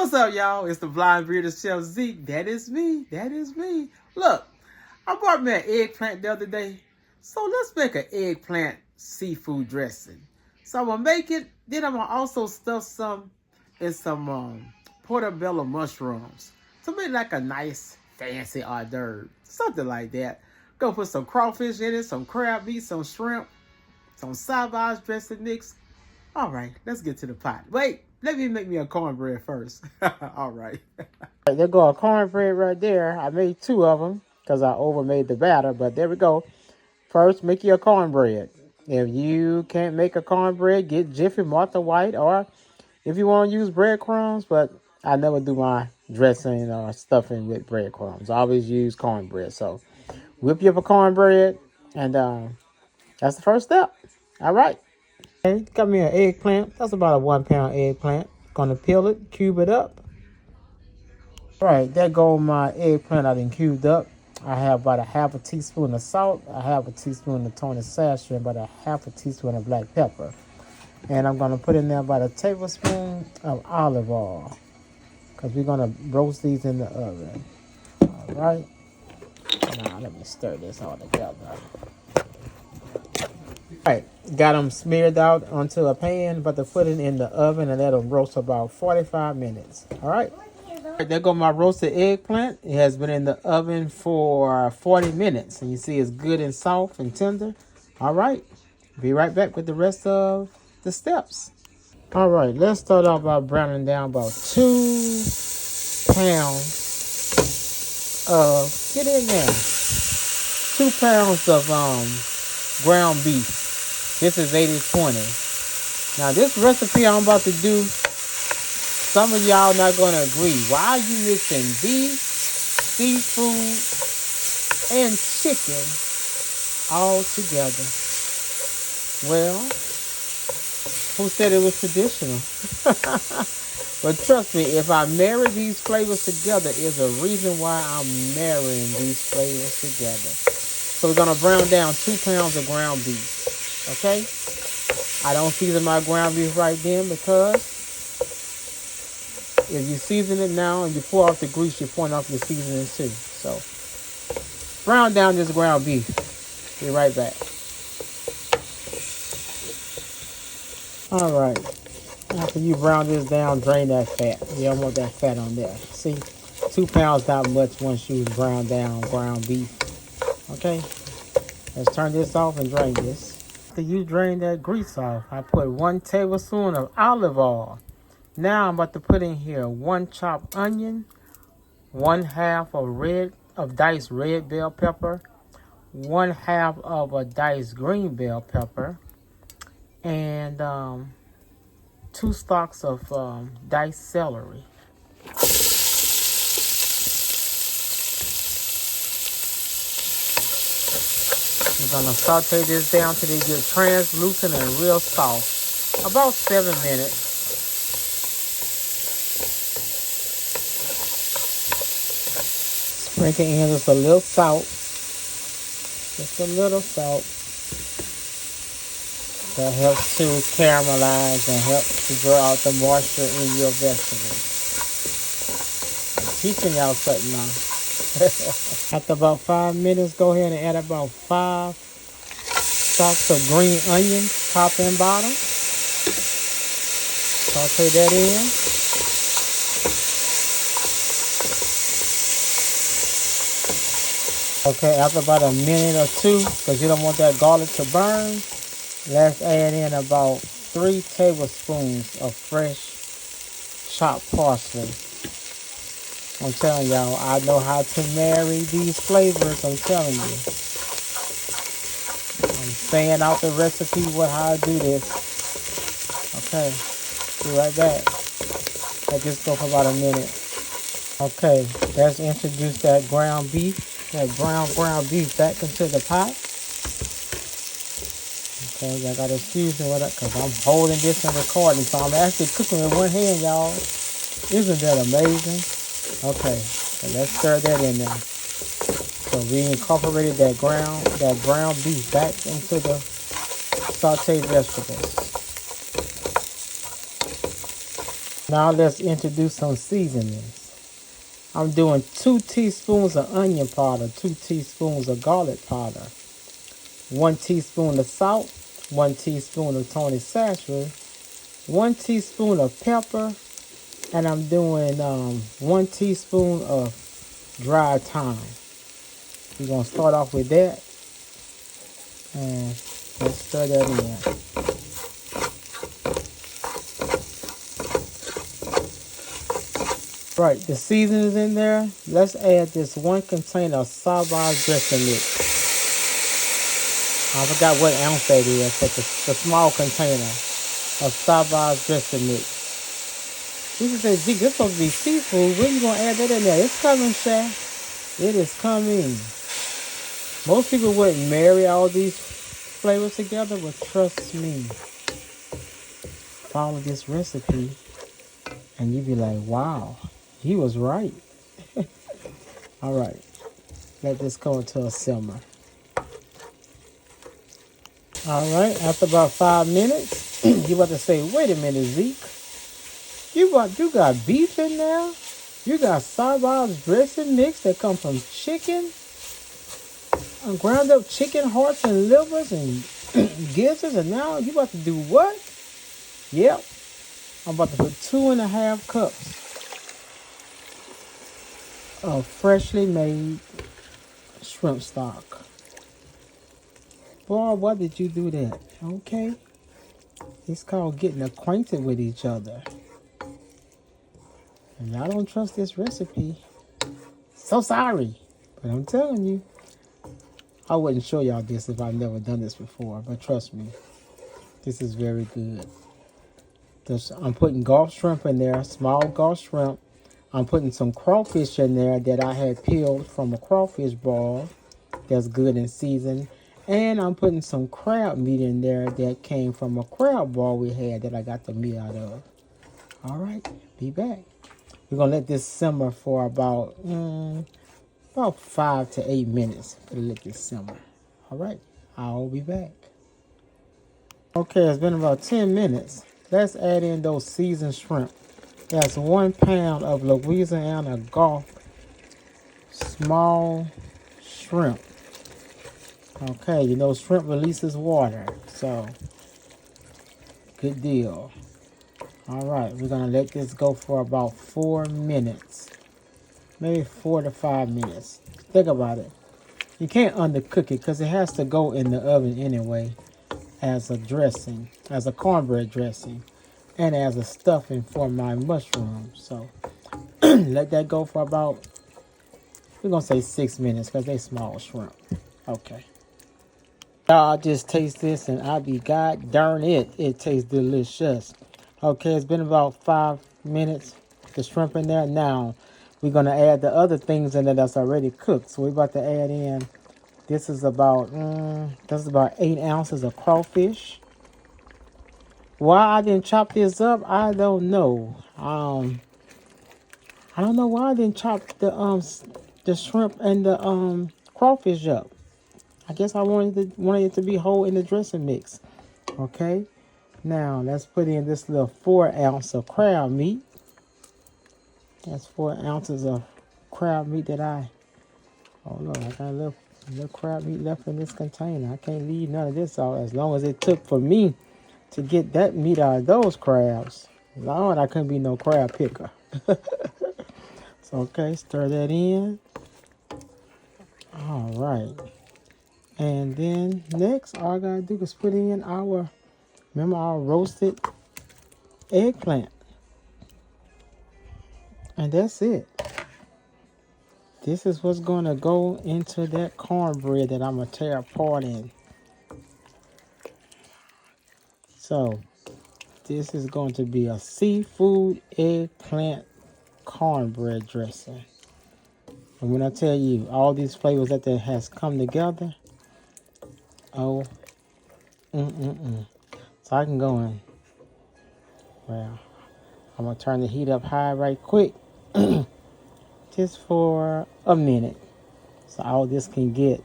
What's up, y'all? It's the Blind Bearded Chef Zeke. That is me. That is me. Look, I bought me an eggplant the other day. So let's make an eggplant seafood dressing. So I'm going to make it. Then I'm going to also stuff some in some portobello mushrooms. To make like a nice fancy hors d'oeuvre. Something like that. Gonna put some crawfish in it, some crab meat, some shrimp, some sausage dressing mix. All right, let's get to the pot. Wait, let me make me a cornbread first. All right. There go a cornbread right there. I made 2 of them because I overmade the batter, but there we go. First, make you a cornbread. If you can't make a cornbread, get Jiffy Martha White, or if you want to use breadcrumbs, but I never do my dressing or stuffing with breadcrumbs. I always use cornbread. So whip you up a cornbread, and that's the first step. All right. Okay, got me an eggplant. That's about a 1 pound eggplant. Gonna peel it, cube it up. All right, there go my eggplant I done cubed up. I have about a 1/2 teaspoon of salt, a 1/2 teaspoon of Tony sachet, and about a 1/2 teaspoon of black pepper. And I'm gonna put in there about a tablespoon of olive oil, because we're gonna roast these in the oven. All right. Now let me stir this all together. All right, got them smeared out onto a pan, but to put it in the oven and let them roast about 45 minutes. All right. All right, there go my roasted eggplant. It has been in the oven for 40 minutes. And you see it's good and soft and tender. All right. Be right back with the rest of the steps. All right, let's start off by browning down about 2 pounds of, get in there, 2 pounds of ground beef. This is 80/20. Now this recipe I'm about to do, some of y'all not going to agree. Why are you mixing beef, seafood, and chicken all together? Well, who said it was traditional? But trust me, if I marry these flavors together, there's a reason why I'm marrying these flavors together. So we're going to brown down 2 pounds of ground beef. Okay? I don't season my ground beef right then, because if you season it now and you pour off the grease, you're pouring off your seasoning too. So brown down this ground beef. Be right back. All right. After you brown this down, drain that fat. You don't want that fat on there. See, 2 pounds not much once you brown down ground beef. Okay? Let's turn this off and drain this. After you drain that grease off, I put 1 tablespoon of olive oil. Now I'm about to put in here 1 chopped onion, 1/2 of diced red bell pepper, 1/2 of a diced green bell pepper, and 2 stalks of diced celery. We're going to saute this down till they get translucent and real soft. About 7 minutes. Sprinkle in just a little salt. Just a little salt. That helps to caramelize and helps to draw out the moisture in your vegetables. I'm teaching y'all something now. After about 5 minutes, go ahead and add about 5 stalks of green onions, top and bottom. Saute that in. Okay, after about a minute or 2, because you don't want that garlic to burn, let's add in about 3 tablespoons of fresh chopped parsley. I'm telling y'all, I know how to marry these flavors. I'm telling you. I'm saying out the recipe how I do this. Okay, be right back. Let this go for about a minute. Okay, let's introduce that ground beef, that brown ground beef back into the pot. Okay, y'all gotta excuse me because I'm holding this and recording, so I'm actually cooking with one hand, y'all. Isn't that amazing? Okay, so let's stir that in there. So we incorporated that ground beef back into the sauteed vegetables. Now let's introduce some seasonings. I'm doing 2 teaspoons of onion powder, 2 teaspoons of garlic powder, 1 teaspoon of salt, 1 teaspoon of Tony Sashers, 1 teaspoon of pepper, and I'm doing 1 teaspoon of dried thyme. We're going to start off with that, and let's stir that in. Right, the seasonings in there. Let's add this 1 container of Savoy's dressing mix. I forgot what ounce that is, but the small container of Savoy's dressing mix. You can say, Zeke, this is supposed to be seafood. When are you going to add that in there? It's coming, Sha. It is coming. Most people wouldn't marry all these flavors together, but trust me. Follow this recipe, and you'll be like, wow, he was right. All right. Let this go into a simmer. All right. After about 5 minutes, you about to say, wait a minute, Zeke. You got beef in there? You got Savoy's dressing mix that comes from chicken? Ground up chicken hearts and livers and gizzards, and now you about to do what? Yep. I'm about to put 2.5 cups of freshly made shrimp stock. Boy, why did you do that? Okay. It's called getting acquainted with each other. And y'all don't trust this recipe. So sorry. But I'm telling you, I wouldn't show y'all this if I've never done this before. But trust me, this is very good. I'm putting Gulf shrimp in there, small Gulf shrimp. I'm putting some crawfish in there that I had peeled from a crawfish ball that's good and seasoned. And I'm putting some crab meat in there that came from a crab ball we had that I got the meat out of. All right, be back. We're going to let this simmer for about 5 to 8 minutes. Let this simmer. All right, I'll be back. Okay, it's been about 10 minutes. Let's add in those seasoned shrimp. That's 1 pound of Louisiana Gulf small shrimp. Okay, you know shrimp releases water, so good deal. All right, we're gonna let this go for about 4 minutes, maybe 4 to 5 minutes. Think about it. You can't undercook it because it has to go in the oven anyway as a dressing, as a cornbread dressing, and as a stuffing for my mushrooms. So let that go for about, we're gonna say 6 minutes because they small shrimp. Okay. I'll just taste this and I'll be god darn it. It tastes delicious. Okay, it's been about 5 minutes. The shrimp in there. Now we're gonna add the other things in there that's already cooked. So we're about to add in. This is about 8 ounces of crawfish. Why I didn't chop this up, I don't know. I don't know why I didn't chop the shrimp and the crawfish up. I guess I wanted it to be whole in the dressing mix. Okay. Now let's put in this little 4 ounce of crab meat. That's 4 ounces of crab meat that oh look, I got a little crab meat left in this container. I can't leave none of this out as long as it took for me to get that meat out of those crabs. Lord, I couldn't be no crab picker. So okay, stir that in. All right. And then next, all I gotta do is put in our roasted eggplant. And that's it. This is what's gonna go into that cornbread that I'm gonna tear apart in. So, this is going to be a seafood eggplant cornbread dressing. And when I tell you all these flavors that has come together, oh, So I can go in. Well, I'm going to turn the heat up high right quick. Just for a minute. So all this can get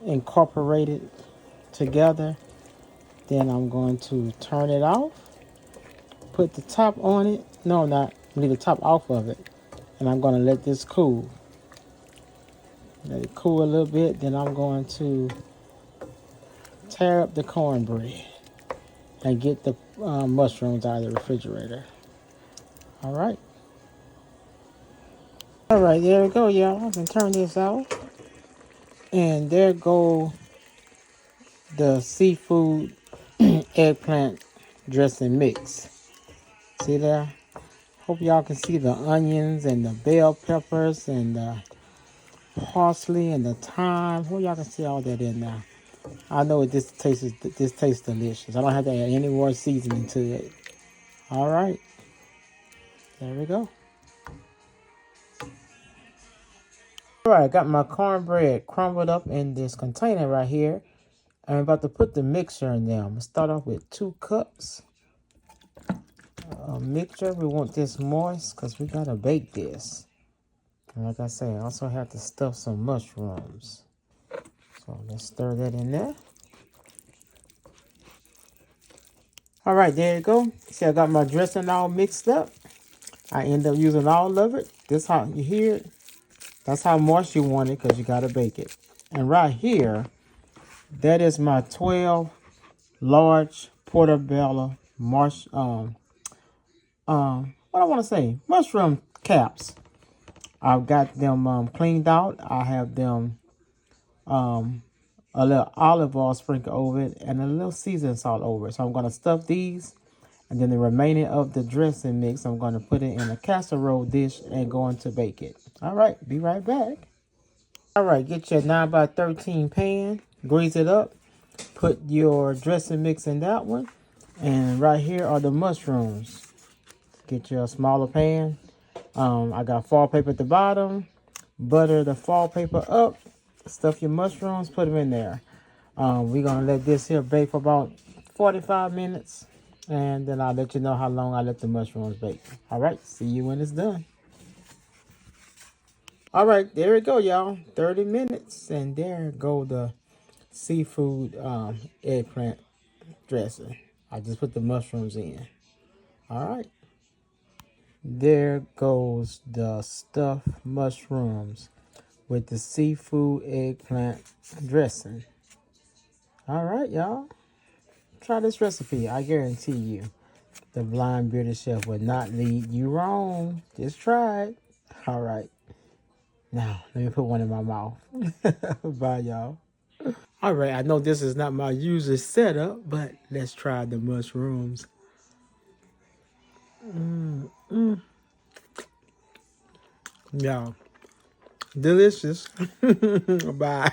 incorporated together. Then I'm going to turn it off. put the top on it. No, not. Leave the top off of it. And I'm going to let this cool. Let it cool a little bit. Then I'm going to tear up the cornbread and get the mushrooms out of the refrigerator. All right. All right, there we go, y'all. I can turn this off. And there go the seafood eggplant dressing mix. See there? Hope y'all can see the onions and the bell peppers and the parsley and the thyme. Hope y'all can see all that in there. I know this tastes delicious. I don't have to add any more seasoning to it. All right. There we go. All right, I got my cornbread crumbled up in this container right here. I'm about to put the mixture in there. I'm going to start off with 2 cups of mixture. We want this moist because we got to bake this. And like I say, I also have to stuff some mushrooms. So let's stir that in there. All right, there you go. See, I got my dressing all mixed up. I end up using all of it. This how you hear it. That's how moist you want it because you got to bake it. And right here, that is my 12 large portobello what I want to say, mushroom caps. I've got them cleaned out. I have them a little olive oil sprinkled over it and a little seasoning salt over it. So I'm going to stuff these, and then the remaining of the dressing mix, I'm going to put it in a casserole dish and going to bake it. All right, be right back. All right, get your 9x13 pan, grease it up, put your dressing mix in that one, and right here are the mushrooms. Get your smaller pan. I got foil paper at the bottom. Butter the foil paper up. Stuff your mushrooms, put them in there. We're going to let this here bake for about 45 minutes. And then I'll let you know how long I let the mushrooms bake. All right, see you when it's done. All right, there we go, y'all. 30 minutes. And there go the seafood eggplant dressing. I just put the mushrooms in. All right. There goes the stuffed mushrooms with the seafood eggplant dressing. All right, y'all. Try this recipe. I guarantee you the blind bearded chef will not lead you wrong. Just try it. All right. Now, let me put one in my mouth. Bye, y'all. All right, I know this is not my usual setup, but let's try the mushrooms. Y'all, delicious. Bye.